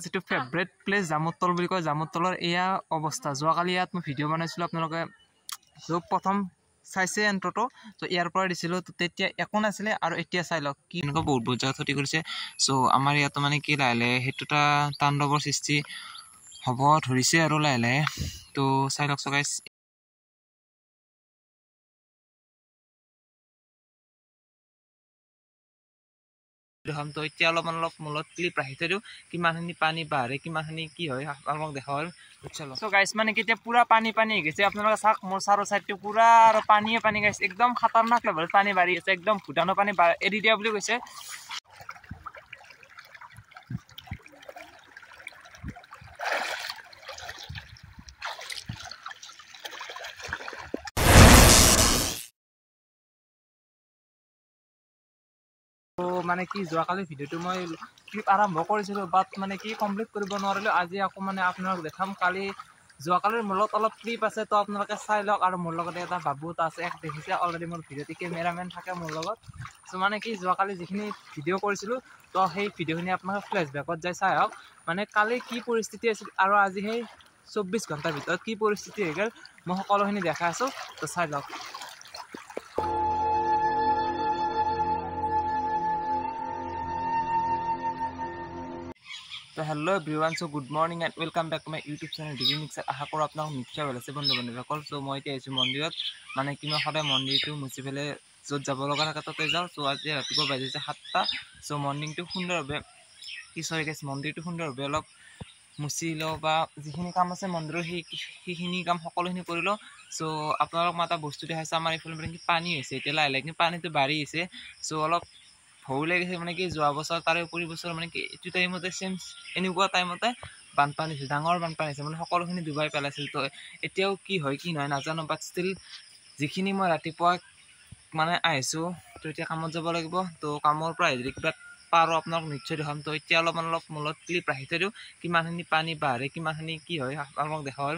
যেটো favourite place জামুতল বুলি কয় জামুতলৰ এয়া অৱস্থা যোৱাকালি ইয়াত মই ভিডিঅ' বনাইছিলোঁ আপোনালোকে প্ৰথম চাইছে এন্ট্ৰটো তো ইয়াৰ পৰা দিছিলো তো তেতিয়া একো নাছিলে আৰু এতিয়া চাই লওক কি এনেকুৱা বহুত বহুত জাগা ক্ষতি কৰিছে সো আমাৰ ইয়াত মানে কি লাইলে হেতুটা তাণ্ডৱৰ সৃষ্টি হ'ব ধৰিছে আৰু লাইলে তো চাই লওক সো গাইস हम तो इतना अलग मूलत क्लिप राखी थी कि पानी बाहर कि की है देखा चलो सो गाइस माने कि पूरा पानी पानी गई अपना चाक मोर चारो साइड पूरा पानी पानी गाइस एकदम खतरनाक लेवल पानी बाढ़ी है एकदम भूटान पानी एरि दिया कैसे तो माने कि जोकाली भिडिओ मैं क्लिप आरम्भ करिसिलो बात माने कि कमप्लीट करिब नोवारिलो आज आको माने आपनाक देखाम काली जोकालिर मूलत अलप क्लिप আছে तो आपनालोके চাই লওক আৰু মোৰ লগতে এটা বাবুত আছে এক দেখিছে অলৰেডি মোৰ ভিডিওটি ক্যামেৰাম্যান থাকে মোৰ লগত সো মানে কি যোকালি যিখিনি ভিডিও কৰিছিলো তো সেই ভিডিওখিনি আপোনাক ফ্ল্যাশব্যাকত যাই চাই হওক মানে কালি কি পৰিস্থিতি আছিল আৰু আজি সেই 24 ঘণ্টাৰ ভিতৰত কি পৰিস্থিতি হৈ গ'ল মই সকলোখিনি দেখাই আছো তো চাই লওক तो hello everyone so good morning and welcome back to my YouTube channel डिवी मिक्सर आशा करो आपन निश्चय ভাল আছে বন্ধু বান্ধৱীসকল সো মই এতিয়া আছো মন্দিৰত মানে কি মই সদায় মন্দিৰটো মুছি ফেলে যত যাব লগা থাকে তাতে যাও সো আজি ৰাতিপুৱা বাজিছে 7টা সো মৰ্নিংটো সুন্দৰভাৱে কি সৰি গেছ মন্দিৰটো সুন্দৰভাৱে অলপ মুছি ল বা যিখিনি কাম আছে মন্দিৰৰ সেইখিনি কাম সকলোখিনি কৰি ল সো আপোনালোক মাতা বস্তু দেখাইছে আমাৰ ইফালে মানে পানী হৈছে এতিয়া লাহে লাহে পানীটো বাঢ়ি আছে সো অলপ ভয় লাগিছে মানে কি যোৱা বছৰ তাৰে উপৰি বছৰ মানে কি এটো টাইমতে সেম এনেকুৱা টাইমতে বানপানী হৈছে ডাঙৰ বানপানী হৈছে মানে সকলোখিনি ডুবাই পেলাইছিল তো এতিয়াও কি হয় কি নহয় নাজানো বাট ষ্টিল যিখিনি মই ৰাতিপুৱা মানে আহিছো তো এতিয়া কামত যাব লাগিব তো কামৰ পৰা যদি কিবা পাৰো আপোনাক নিশ্চয় দেখাম তো এতিয়া অলপ মূলত ক্লিপ ৰাখি থৈ দিও কিমানখিনি পানী বাঢ়ে কিমানখিনি কি হয় আপোনাক দেখাও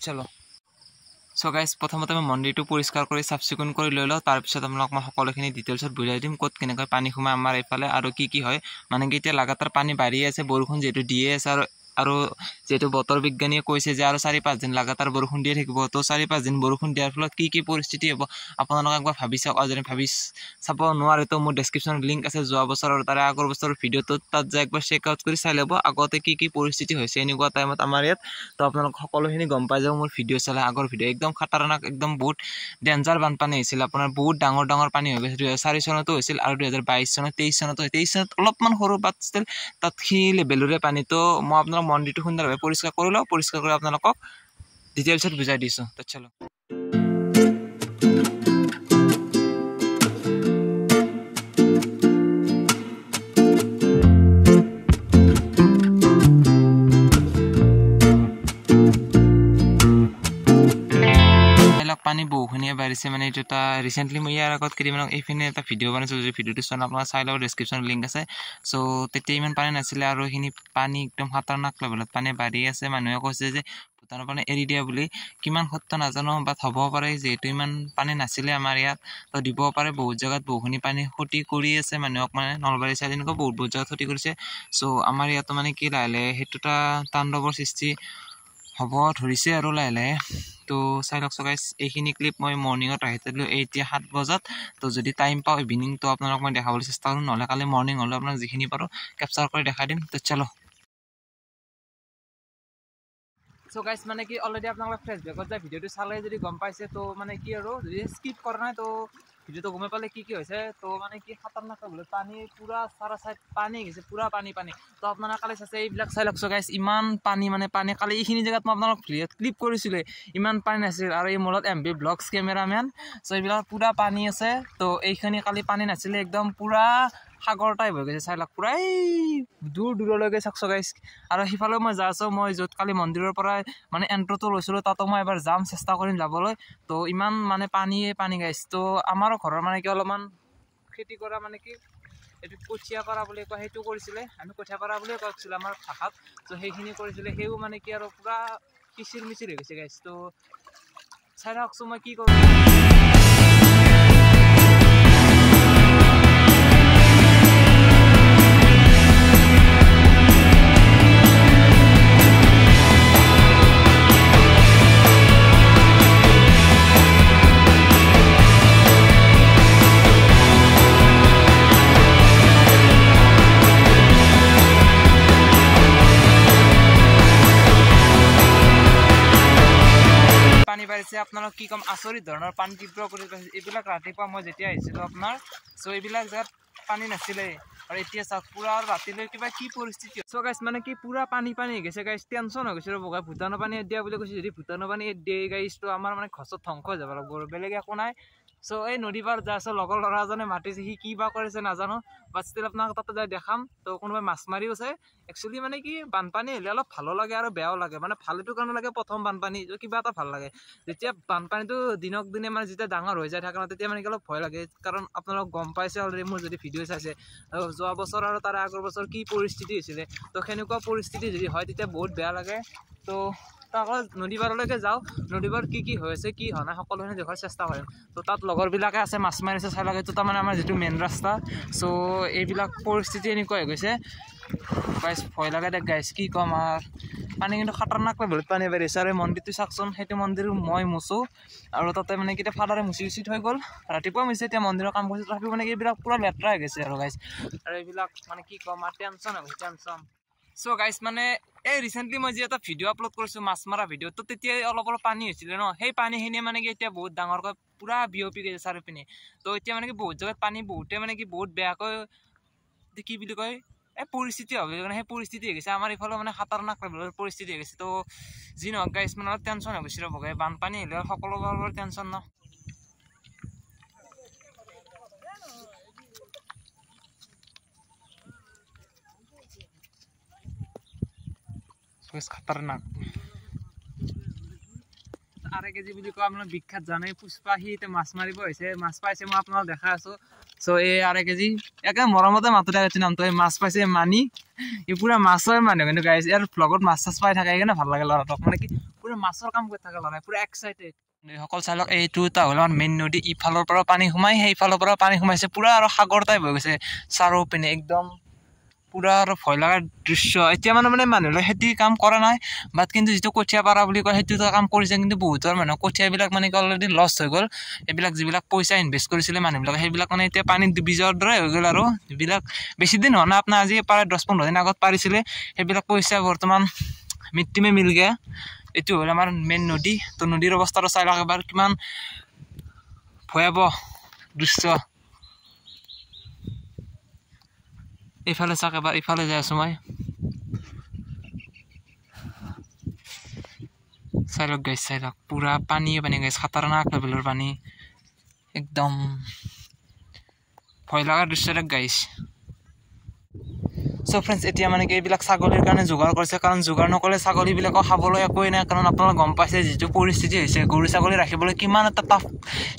চলো সো গাইস প্ৰথমতে মই মন্দিৰটো পৰিষ্কাৰ কৰি সাফ-চিকুণ কৰি লৈ লও তাৰ পিছত আপোনাক মই সকলোখিনি ডিটেইলছত বুজাই দিম ক'ত কেনেকৈ পানী খুমাই আমাৰ এইফালে আৰু কি হয় মানে কি এতিয়া লাগাতাৰ পানী বাঢ়ি আছে বৰষুণ যেটো দিয়ে আছে আৰু যেটো বতৰ বিজ্ঞানীয়ে কৈছে যে আৰু 4-5 দিন লাগাতাৰ বৰষুণ দিয়ে থাকিব তো 4-5 দিন বৰষুণ দিয়াৰ ফলত কি পৰিস্থিতি হ'ব আপোনালোক একবাৰ ভাবি চাওক আৰু যদি ভাবি চাব নোৱাৰে তো মোৰ ডেসক্ৰিপচনত লিংক আছে যোৱা বছৰ আৰু তাৰে আগৰ বছৰৰ ভিডিওটো তাত যাই একবাৰ চেক আউট কৰি চাই ল'ব আগতে কি পৰিস্থিতি হৈছে এনেকুৱা টাইমত আমাৰ ইয়াত তো আপোনালোক সকলোখিনি গম পাই যাব মোৰ ভিডিও চালে আগৰ ভিডিও একদম খতৰনাক একদম বহুত ডেঞ্জাৰ বানপানী হৈছিল আপোনাৰ বহুত ডাঙৰ পানী হৈ গৈছিল 2004 চনতো হৈছিল আৰু 2022 চনত 23 চনত অলপমান সৰু বাট ষ্টিল তাত কি লেভেলৰে পানী তো মই আপোনাক মন্দিৰটো সুন্দৰভাৱে পৰিষ্কাৰ কৰিলো পৰিষ্কাৰ কৰি আপোনালোকক ডিটেইলছত বুজাই দিছো তো চলো পানী বহুখিনি বাঢ়িছে মানে এটা ৰিসেন্টলি মই ইয়াৰ আগত কেইদিনমান এইফিনে এটা ভিডিও বনাইছো যে ভিডিওটো চাই আপোনালোকে চাই লওক ডেসক্ৰিপচনত লিংক আছে সো তেতিয়া ইমান পানী নাছিলে আৰু এইখিনি পানী একদম খতৰনাক লেভেলত পানী বাঢ়ি আছে মানুহে কৈছে যে ভূটানৰ পানী এৰি দিয়া বুলি কিমান সত্য নাজানো বাট হ'ব পাৰে যেহেতু ইমান পানী নাছিলে আমাৰ ইয়াত তো দিব পাৰে বহুত জায়গাত বহুখিনি পানী ক্ষতি কৰি আছে মানুহক মানে নলবাৰী চাইড এনেকুৱা বহুত জায়গাত ক্ষতি কৰিছে সো আমাৰ ইয়াত মানে কি লাইলে হেতুটা তাণ্ডৱৰ সৃষ্টি হ'ব ধৰিছে আৰু লাইলে তো চাই লওক গাইস এইখিনি ক্লিপ মই মৰ্নিংত ৰাখি থলো এতিয়া 7 বজাত তো যদি টাইম পাও ইভিনিং তো আপোনালোক মই দেখাবলৈ চেষ্টা কৰিম নহলে কালি মৰ্নিং হলে আপোনাক যিখিনি পাৰো ক্যাপচাৰ কৰি দেখাই দিম তো চলো সো গাইস মানে কি অলৰেডি আপোনালোকে ফ্ল্যাশব্যাকত যাই ভিডিওটো চালে যদি গম পাইছে তো মানে কি আৰু যদি স্কিপ কৰা নাই তো ভিডিওটো গমে পালে কি হৈছে তো মানে কি খতৰনাক বলে পানী পুৰা সাৰা সাইড পানী গৈছে পুৰা পানী তো আপোনালোকে কালি চাইছে এইবিলাক চাই লওক গাইস ইমান পানী মানে পানী কালি এইখিনি জায়গাত মই আপোনালোক ক্লিপ কৰিছিলে ইমান পানী নাছিল আৰু এই মলত এমবি ব্লগছ ক্যামেৰাম্যান সো এইবিলাক পুৰা পানী আছে তো এইখিনি কালি পানী নাছিলে একদম পুৰা সাগৰ টাইপ হৈ গৈছে চাই লওক পুৰা দূৰলৈকে চাওক গাইস আৰু হিফালে মই যাইছো মই যত কালি মন্দিৰৰ পৰা মানে এন্ট্ৰটো লৈছিলো তাতো মই এবাৰ যাম চেষ্টা কৰিম যাবলৈ তো ইমান মানে পানী গাইস তো আমাৰ ঘৰৰ মানে কি অলপমান খেতি কৰা মানে কি এটো কঠিয়া কৰা বুলি কয় হেতু কৰিছিলে আমি কঠিয়া কৰা বুলি কৈছিল আমাৰ ভাষাত তো সেইখিনি কৰিছিলে হেও মানে কি আৰু পুৰা কিচিৰ মিচিৰ হৈ গৈছে গাইস তো চাই লওকছো মই কি কৰো আপোনালোক কি ক'ম আচৰিত ধৰণৰ পানী তীব্ৰ কৰি পাইছে এইবিলাক ৰাতিপুৱা মই যেতিয়া আহিছিলোঁ আপোনাৰ চ' এইবিলাক জেগাত পানী নাছিলে আৰু এতিয়া চাওক পুৰা ৰাতিলৈ কিবা কি পৰিস্থিতি চ' গাইছ মানে কি পুৰা পানী হৈ গৈছে গাইছ টেনশ্যন হৈ গৈছে ৰ'ব ভূটানৰ পানী দিয়া বুলি কৈছে যদি ভূটানৰ পানী দিয়ে গাইছটো আমাৰ মানে ঘছত ধ্বংস হৈ যাব লাগিব বেলেগ একো নাই চ' এই নদী পাৰ যাই আছোঁ লগৰ ল'ৰা এজনে মাতিছে সি কি বা কৰিছে নাজানো বাট ষ্টিল আপোনাক তাতে যাই দেখাম তো কোনোবাই মাছ মাৰিও আছে একচুৱেলি মানে কি বানপানী হ'লে অলপ ভালো লাগে আৰু বেয়াও লাগে মানে ভালটো কাৰণে লাগে প্ৰথম বানপানী কিবা এটা ভাল লাগে যেতিয়া বানপানীটো দিনক দিনে মানে যেতিয়া ডাঙৰ হৈ যায় থাকে তেতিয়া মানে অলপ ভয় লাগে কাৰণ আপোনালোক গম পাইছে অলৰেডি মোৰ যদি ভিডিঅ' চাইছে আৰু যোৱা বছৰ আৰু তাৰে আগৰ বছৰ কি পৰিস্থিতি হৈছিলে তো সেনেকুৱা পৰিস্থিতি যদি হয় তেতিয়া বহুত বেয়া লাগে তো আকৌ নদী পাৰলৈকে যাওঁ নদী পাৰত কি হৈ আছে কি হোৱা নাই সকলোখিনি দেখাৰ চেষ্টা কৰিম তো তাত লগৰবিলাকে আছে মাছ মাৰিছে চাই লাগে এইটো তাৰমানে আমাৰ যিটো মেইন ৰাস্তা চ' এইবিলাক পৰিস্থিতি এনেকুৱা হৈ গৈছে গাইছ ভয় লাগে দে গাইছ কি ক'ম আৰু পানী কিন্তু খাতাৰনাক লেভেলত পানী বাঢ়িছে আৰু মন্দিৰটো চাওকচোন সেইটো মন্দিৰ মই মুচোঁ আৰু তাতে মানে কেতিয়া ফাদাৰে মুচি থৈ গ'ল ৰাতিপুৱা মুচিছে এতিয়া মন্দিৰৰ কাম কৰিছে তথাপিও মানে এইবিলাক পুৰা লেতেৰা হৈ গৈছে আৰু গাইছ আৰু এইবিলাক মানে কি ক'ম আৰু টেনশ্যন হৈ গৈছে টেনশ্যন চ' গাইছ মানে এই ৰিচেণ্টলি মই যে এটা ভিডিঅ' আপলোড কৰিছোঁ মাছ মৰা ভিডিঅ' তো তেতিয়া অলপ পানী হৈছিলে ন সেই পানীখিনিয়ে মানে কি এতিয়া বহুত ডাঙৰকৈ পুৰা বিয়পি গৈছে চাৰিওপিনে তো এতিয়া মানে কি বহুত জেগাত পানী বহুতে মানে কি বহুত বেয়াকৈ কি বুলি কয় এই পৰিস্থিতি হ'ব মানে সেই পৰিস্থিতি হৈ গৈছে আমাৰ ইফালে মানে খাতাৰনাক লেভেলৰ পৰিস্থিতি হৈ গৈছে তো যি নহওক গাইছ মানে অলপ টেনশ্যন হৈ গৈছে ৰ'ব বানপানী হ'লে সকলোবোৰ টেনশ্যন ন খাতাৰনাক আঢ়ৈ কেজি বুলি কয় আপোনাৰ বিখ্যাত জানে পুষ্পা সি এতিয়া মাছ মাৰিব আহিছে মাছ পাইছে মই আপোনালোক দেখাই আছোঁ চ' এই আঢ়ৈ কেজি একে মৰমতে মাতো দেখাইছে নামটো এই মাছ পাইছে মানি ই পুৰা মাছৰ মানুহ কিন্তু গাইছে ইয়াৰ ভ্লগত মাছ পাই থাকে সেইকাৰণে ভাল লাগে ল'ৰাটোক মানে কি পুৰা মাছৰ কাম কৰি থাকে ল'ৰাই পুৰা এক্সাইটেড সকল চাই লওক এইটো এটা হ'ল আমাৰ মেইন নদী ইফালৰ পৰা পানী সোমাই সেইফালৰ পৰা পানী সোমাইছে পুৰা আৰু সাগৰ টাইপ হৈ গৈছে চাৰিওপিনে একদম পুৰা আৰু ভয় লগাৰ দৃশ্য এতিয়া মানে মানুহে খেতি কাম কৰা নাই বাট কিন্তু যিটো কঠীয়া পাৰা বুলি কয় সেইটো কাম কৰিছে কিন্তু বহুতৰ মানুহ কঠীয়াবিলাক মানে কি অলৰেডি লছ হৈ গ'ল এইবিলাক যিবিলাক পইচা ইনভেষ্ট কৰিছিলে মানুহবিলাকে সেইবিলাক মানে এতিয়া পানীত ডুবি যোৱাৰ দৰে হৈ গ'ল আৰু যিবিলাক বেছি দিন হোৱা নাই আপোনাৰ আজি প্ৰায় 10-15 দিন আগত পাৰিছিলে সেইবিলাক পইচা বৰ্তমান মৃত্যুমে মিল গয়া এইটো হ'ল আমাৰ মেইন নদী তো নদীৰ অৱস্থাটো চাই লওক এবাৰ কিমান ভয়াৱহ দৃশ্য এইফালে চাওক এবাৰ ইফালে যাই আছোঁ মই চাই লওক গাইছ চাই লওক পুৰা পানী গাইছ খাতাৰনাক লেভেলৰ পানী একদম ভয় লগা দৃশ্য দেখ গাইছ চ' ফ্ৰেণ্ডছ এতিয়া মানে কি এইবিলাক ছাগলীৰ কাৰণে যোগাৰ কৰিছে কাৰণ যোগাৰ নকৰিলে ছাগলীবিলাকক খাবলৈ একোৱেই নাই কাৰণ আপোনালোকে গম পাইছে যিটো পৰিস্থিতি হৈছে গৰু ছাগলী ৰাখিবলৈ কিমান এটা টাফ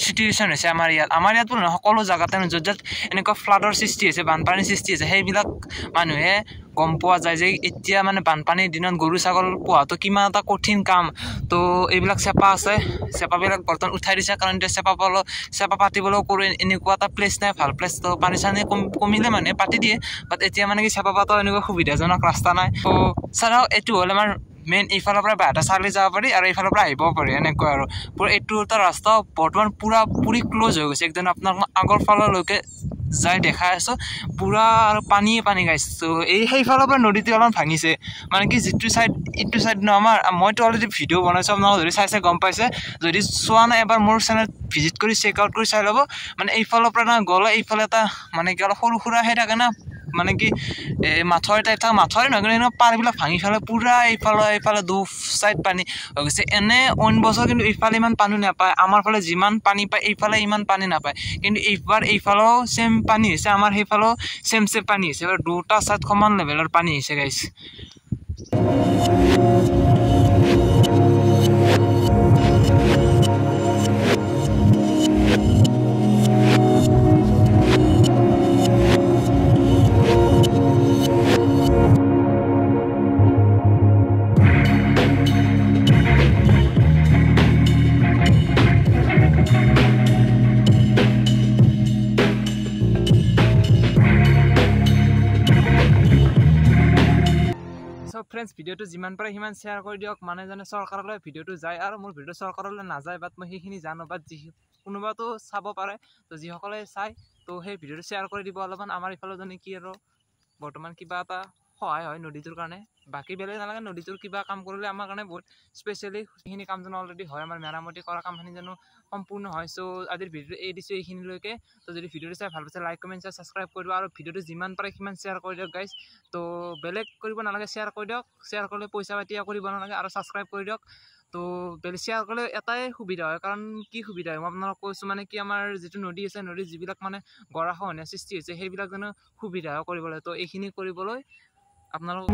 চিটুৱেশ্যন হৈছে আমাৰ ইয়াত নহয় সকলো জেগাতে য'ত এনেকুৱা ফ্লাডৰ সৃষ্টি হৈছে বানপানীৰ সৃষ্টি হৈছে সেইবিলাক মানুহে গম পোৱা যায় যে এতিয়া মানে বানপানীৰ দিনত গৰু ছাগল পোহাটো কিমান এটা কঠিন কাম তো এইবিলাক চেপা আছে চেপাবিলাক বৰ্তমান উঠাই দিছে কাৰণ এতিয়া চেপা পাতিবলৈও কৰোঁ এনেকুৱা এটা প্লেচ নাই ভাল প্লেচ তো পানী চানী কমিলে মানুহে পাতি দিয়ে বাট এতিয়া মানে কি চেপা পাতৰ এনেকুৱা সুবিধাজনক ৰাস্তা নাই তো চাওক এইটো হ'ল আমাৰ মেইন এইফালৰ পৰা বাহিৰতে চালি যাব পাৰি আৰু এইফালৰ পৰা আহিব পাৰি এনেকুৱা আৰু পুৰা এইটো এটা ৰাস্তা বৰ্তমান পুৰি ক্ল'জ হৈ গৈছে একদম আপোনাক আগৰ ফাললৈকে যাই দেখাই আছোঁ পুৰা আৰু পানী গাইছোঁ সেইফালৰ পৰা নদীটো অলপমান ভাঙিছে মানে কি যিটো চাইড ইটো চাইড ন আমাৰ মইতো অলৰেডি ভিডিঅ' বনাইছোঁ আপোনালোকে যদি চাইছে গম পাইছে যদি চোৱা নাই এবাৰ মোৰ চেনেল ভিজিট কৰি চেক আউট কৰি চাই ল'ব মানে এইফালৰ পৰা গ'লে এইফালে এটা মানে কি অলপ সৰু সুৰা সেই থাকে না মানে কি মাথৰি টাইপ থাকে মাথৰি নহয় কিন্তু পাৰবিলাক ভাঙি ফেলে পুৰা এইফালে দু চাইড পানী হৈ গৈছে এনে অইন বছৰ কিন্তু এইফালে ইমান পানী নাপায় আমাৰ ফালে যিমান পানী পায় এইফালে ইমান পানী নাপায় কিন্তু এইবাৰ এইফালেও চেম পানী হৈছে আমাৰ সেইফালেও চেম পানী হৈছে এবাৰ দুটা চাইড সমান লেভেলৰ পানী হৈছে গাইছ ফ্ৰেণ্ডছ ভিডিঅ'টো যিমান পাৰে সিমান শ্বেয়াৰ কৰি দিয়ক মানে জানে চৰকাৰলৈ ভিডিঅ'টো যায় আৰু মোৰ ভিডিঅ' চৰকাৰলৈ নাযায় বাট মই সেইখিনি জানো বাট কোনোবাতো চাব পাৰে তো যিসকলে চায় তো সেই ভিডিঅ'টো শ্বেয়াৰ কৰি দিব অলপমান আমাৰ ইফালে জানে কি আৰু বৰ্তমান কিবা এটা সহায় হয় নদীটোৰ কাৰণে বাকী বেলেগ নালাগে নদীটোৰ কিবা কাম কৰিলে আমাৰ কাৰণে বহুত স্পেচিয়েলি সেইখিনি কাম যেন অলৰেডি হয় আমাৰ মেৰামতি কৰা কামখিনি যেন সম্পূৰ্ণ হয় চ' আজিৰ ভিডিঅ'টো এই দিছোঁ এইখিনিলৈকে তো যদি ভিডিঅ'টো চাই ভাল পাইছে লাইক কমেণ্ট শ্বেয়াৰ ছাবস্ক্ৰাইব কৰি দিব আৰু ভিডিঅ'টো যিমান পাৰে সিমান শ্বেয়াৰ কৰি দিয়ক গাইজ তো বেলেগ কৰিব নালাগে শ্বেয়াৰ কৰি দিয়ক শ্বেয়াৰ কৰিলে পইচা পাতি কৰিব নালাগে আৰু ছাবস্ক্ৰাইব কৰি দিয়ক তো বেলেগ শ্বেয়াৰ কৰিলে এটাই সুবিধা হয় কাৰণ কি সুবিধা হয় মই আপোনালোকক কৈছোঁ মানে কি আমাৰ যিটো নদী আছে নদীৰ যিবিলাক মানে গৰাখহনীয়া সৃষ্টি হৈছে সেইবিলাক যেন সুবিধা হয় কৰিবলৈ তো এইখিনি কৰিবলৈ আপোনালোক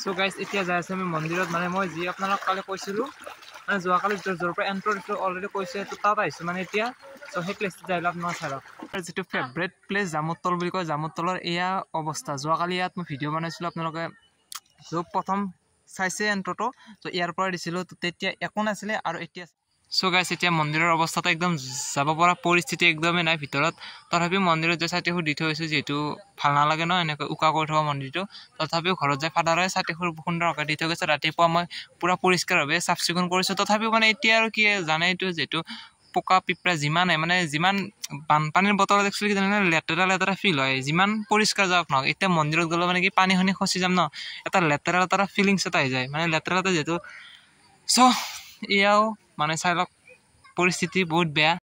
So guys, এতিয়া যাই আছে আমি মন্দিৰত মানে মই যি আপোনালোক কালি কৈছিলোঁ মানে যোৱাকালি য'ৰ পৰা এণ্ট্ৰ দিছোঁ অলৰেডি কৈছে তো তাত আহিছোঁ মানে এতিয়া চ' সেই প্লেচটো যাই আপোনালোক চাই লওক যিটো ফেভৰেট প্লেচ জামুতল বুলি কয় জামুতলৰ এয়া অৱস্থা যোৱাকালি ইয়াত মই ভিডিঅ' বনাইছিলোঁ আপোনালোকে য'ত প্ৰথম চাইছে এণ্ট্ৰটো তো ইয়াৰ পৰা দিছিলোঁ তো তেতিয়া একো নাছিলে আৰু এতিয়া চ' গাইছ এতিয়া মন্দিৰৰ অৱস্থাটো একদম যাব পৰা পৰিস্থিতি একদমেই নাই ভিতৰত তথাপিও মন্দিৰত যে ছাতিসুৰ দি থৈ হৈছোঁ যিহেতু ভাল নালাগে ন এনেকৈ উকা কৰি থকা মন্দিৰটো তথাপিও ঘৰত যাই ফাদাৰে ছাতিসুৰ সুন্দৰকৈ দি থৈ গৈছে ৰাতিপুৱা মই পূৰা পৰিষ্কাৰভাৱে চাফ চিকুণ কৰিছোঁ তথাপিও মানে এতিয়া আৰু কি জানে এইটো যিহেতু পোকা পিঁপৰা যিমানে মানে যিমান বানপানীৰ বতৰত একচুৱেলি কি জানে লেতেৰা লেতেৰা ফিল হয় যিমান পৰিষ্কাৰ যাওক নহওক এতিয়া মন্দিৰত গ'লে মানে কি পানী খনি খচি যাম ন এটা লেতেৰা লেতেৰা ফিলিংছ এটা আহি যায় মানে লেতেৰা লেতেৰা যিহেতু চ' এয়াও মানে চাই লওক পৰিস্থিতি বহুত বেয়া